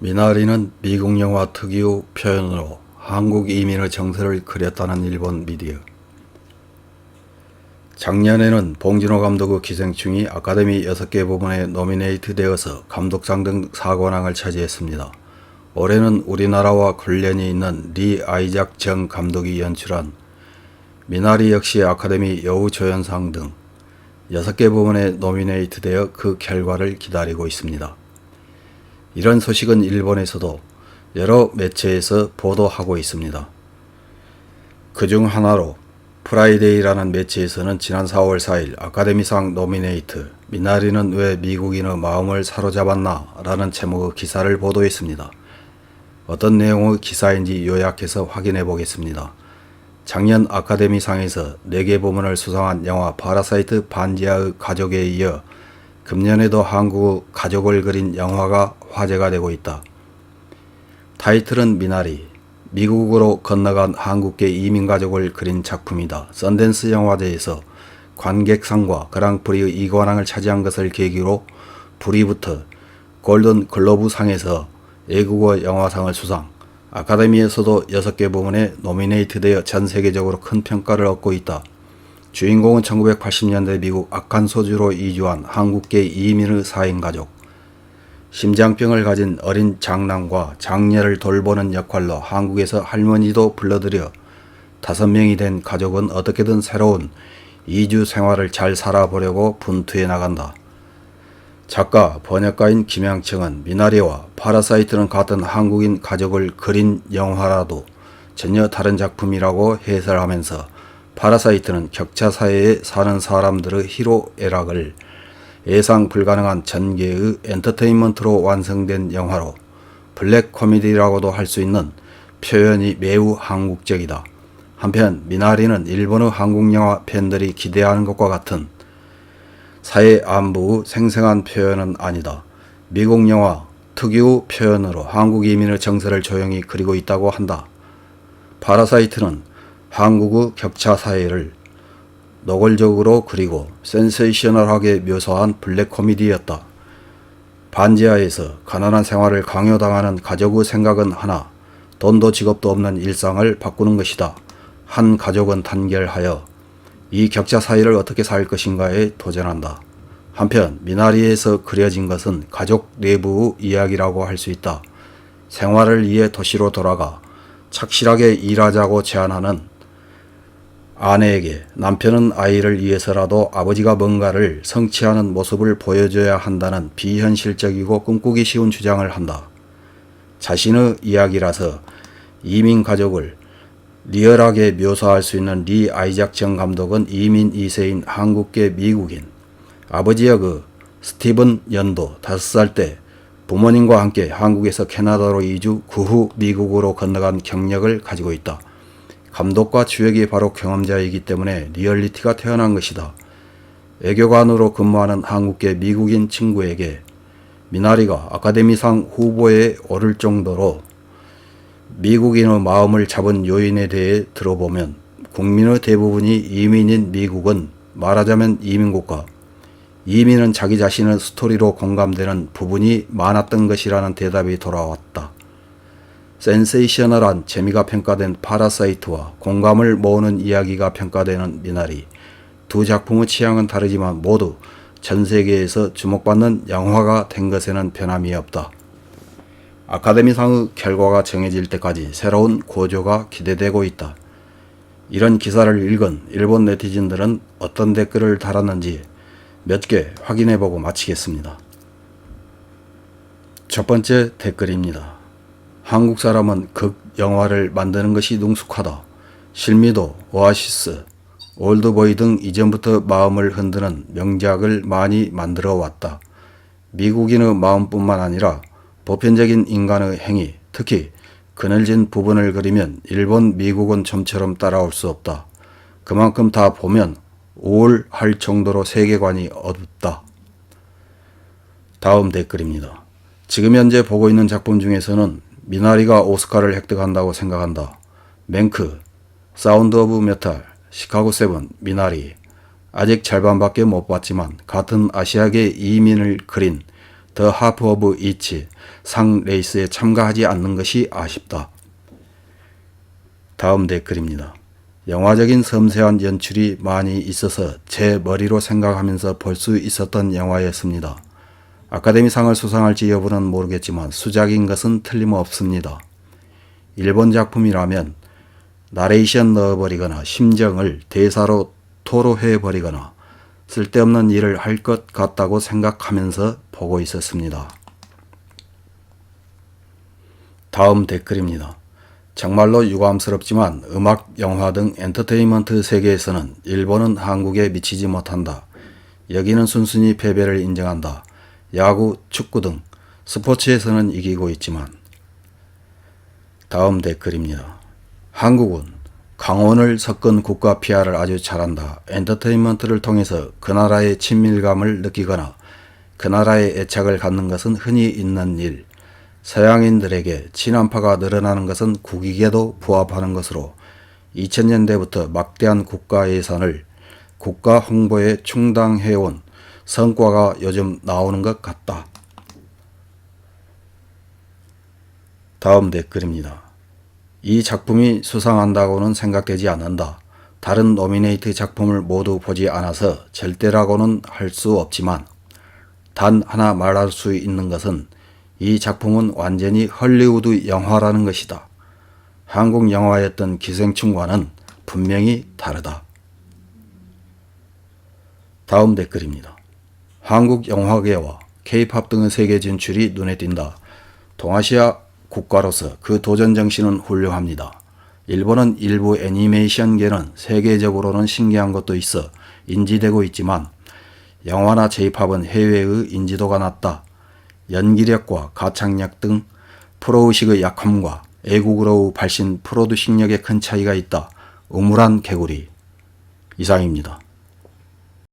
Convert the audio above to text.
미나리는 미국 영화 특유 표현으로 한국 이민의 정서를 그렸다는 일본 미디어. 작년에는 봉준호 감독의 기생충이 아카데미 6개 부문에 노미네이트 되어서 감독상 등 4관왕을 차지했습니다. 올해는 우리나라와 관련이 있는 리 아이작 정 감독이 연출한 미나리 역시 아카데미 여우조연상 등 6개 부문에 노미네이트 되어 그 결과를 기다리고 있습니다. 이런 소식은 일본에서도 여러 매체에서 보도하고 있습니다. 그중 하나로 프라이데이라는 매체에서는 지난 4월 4일 아카데미상 노미네이트 미나리는 왜 미국인의 마음을 사로잡았나 라는 제목의 기사를 보도했습니다. 어떤 내용의 기사인지 요약해서 확인해 보겠습니다. 작년 아카데미상에서 4개 부문을 수상한 영화 파라사이트 반지하의 가족에 이어 금년에도 한국의 가족을 그린 영화가 화제가 되고 있다. 타이틀은 미나리, 미국으로 건너간 한국계 이민가족을 그린 작품이다. 썬댄스 영화제에서 관객상과 그랑프리의 2관왕을 차지한 것을 계기로 불이부터 골든 글로브상에서 외국어 영화상을 수상, 아카데미에서도 6개 부문에 노미네이트되어 전 세계적으로 큰 평가를 얻고 있다. 주인공은 1980년대 미국 아칸소주로 이주한 한국계 이민의 4인 가족. 심장병을 가진 어린 장남과 장녀를 돌보는 역할로 한국에서 할머니도 불러들여 5명이 된 가족은 어떻게든 새로운 이주 생활을 잘 살아보려고 분투해 나간다. 작가, 번역가인 김양청은 미나리와 파라사이트는 같은 한국인 가족을 그린 영화라도 전혀 다른 작품이라고 해설하면서 파라사이트는 격차 사회에 사는 사람들의 희로애락을 예상 불가능한 전개의 엔터테인먼트로 완성된 영화로 블랙 코미디라고도 할 수 있는 표현이 매우 한국적이다. 한편 미나리는 일본의 한국 영화 팬들이 기대하는 것과 같은 사회 안부의 생생한 표현은 아니다. 미국 영화 특유의 표현으로 한국 이민의 정서를 조용히 그리고 있다고 한다. 파라사이트는 한국의 격차 사회를 노골적으로 그리고 센세이셔널하게 묘사한 블랙 코미디였다. 반지하에서 가난한 생활을 강요당하는 가족의 생각은 하나, 돈도 직업도 없는 일상을 바꾸는 것이다. 한 가족은 단결하여 이 격차 사이를 어떻게 살 것인가에 도전한다. 한편 미나리에서 그려진 것은 가족 내부의 이야기라고 할 수 있다. 생활을 위해 도시로 돌아가 착실하게 일하자고 제안하는 아내에게 남편은 아이를 위해서라도 아버지가 뭔가를 성취하는 모습을 보여줘야 한다는 비현실적이고 꿈꾸기 쉬운 주장을 한다. 자신의 이야기라서 이민 가족을 리얼하게 묘사할 수 있는 리 아이작 정 감독은 이민 2세인 한국계 미국인, 아버지 역의 스티븐 연도 5살 때 부모님과 함께 한국에서 캐나다로 이주, 그 후 미국으로 건너간 경력을 가지고 있다. 감독과 주역이 바로 경험자이기 때문에 리얼리티가 태어난 것이다. 외교관으로 근무하는 한국계 미국인 친구에게 미나리가 아카데미상 후보에 오를 정도로 미국인의 마음을 잡은 요인에 대해 들어보면 국민의 대부분이 이민인 미국은 말하자면 이민국가, 이민은 자기 자신의 스토리로 공감되는 부분이 많았던 것이라는 대답이 돌아왔다. 센세이셔널한 재미가 평가된 파라사이트와 공감을 모으는 이야기가 평가되는 미나리. 두 작품의 취향은 다르지만 모두 전 세계에서 주목받는 영화가 된 것에는 변함이 없다. 아카데미상의 결과가 정해질 때까지 새로운 고조가 기대되고 있다. 이런 기사를 읽은 일본 네티즌들은 어떤 댓글을 달았는지 몇 개 확인해보고 마치겠습니다. 첫 번째 댓글입니다. 한국 사람은 극 영화를 만드는 것이 능숙하다. 실미도, 오아시스, 올드보이 등 이전부터 마음을 흔드는 명작을 많이 만들어 왔다. 미국인의 마음뿐만 아니라 보편적인 인간의 행위, 특히 그늘진 부분을 그리면 일본, 미국은 좀처럼 따라올 수 없다. 그만큼 다 보면 우울할 정도로 세계관이 어둡다. 다음 댓글입니다. 지금 현재 보고 있는 작품 중에서는 미나리가 오스카를 획득한다고 생각한다. 맹크, 사운드 오브 메탈, 시카고 7, 미나리. 아직 절반밖에 못 봤지만 같은 아시아계 이민을 그린 더 하프 오브 이치 상 레이스에 참가하지 않는 것이 아쉽다. 다음 댓글입니다. 영화적인 섬세한 연출이 많이 있어서 제 머리로 생각하면서 볼 수 있었던 영화였습니다. 아카데미상을 수상할지 여부는 모르겠지만 수작인 것은 틀림없습니다. 일본 작품이라면 나레이션 넣어버리거나 심정을 대사로 토로해버리거나 쓸데없는 일을 할 것 같다고 생각하면서 보고 있었습니다. 다음 댓글입니다. 정말로 유감스럽지만 음악, 영화 등 엔터테인먼트 세계에서는 일본은 한국에 미치지 못한다. 여기는 순순히 패배를 인정한다. 야구, 축구 등 스포츠에서는 이기고 있지만. 다음 댓글입니다. 한국은 강원을 섞은 국가 PR을 아주 잘한다. 엔터테인먼트를 통해서 그 나라의 친밀감을 느끼거나 그 나라의 애착을 갖는 것은 흔히 있는 일. 서양인들에게 친한파가 늘어나는 것은 국익에도 부합하는 것으로 2000년대부터 막대한 국가 예산을 국가 홍보에 충당해온 성과가 요즘 나오는 것 같다. 다음 댓글입니다. 이 작품이 수상한다고는 생각되지 않는다. 다른 노미네이트 작품을 모두 보지 않아서 절대라고는 할 수 없지만 단 하나 말할 수 있는 것은 이 작품은 완전히 헐리우드 영화라는 것이다. 한국 영화였던 기생충과는 분명히 다르다. 다음 댓글입니다. 한국 영화계와 K-POP 등의 세계 진출이 눈에 띈다. 동아시아 국가로서 그 도전 정신은 훌륭합니다. 일본은 일부 애니메이션계는 세계적으로는 신기한 것도 있어 인지되고 있지만 영화나 J-POP은 해외의 인지도가 낮다. 연기력과 가창력 등 프로의식의 약함과 애국으로의 발신 프로듀싱력에 큰 차이가 있다. 우물한 개구리. 이상입니다.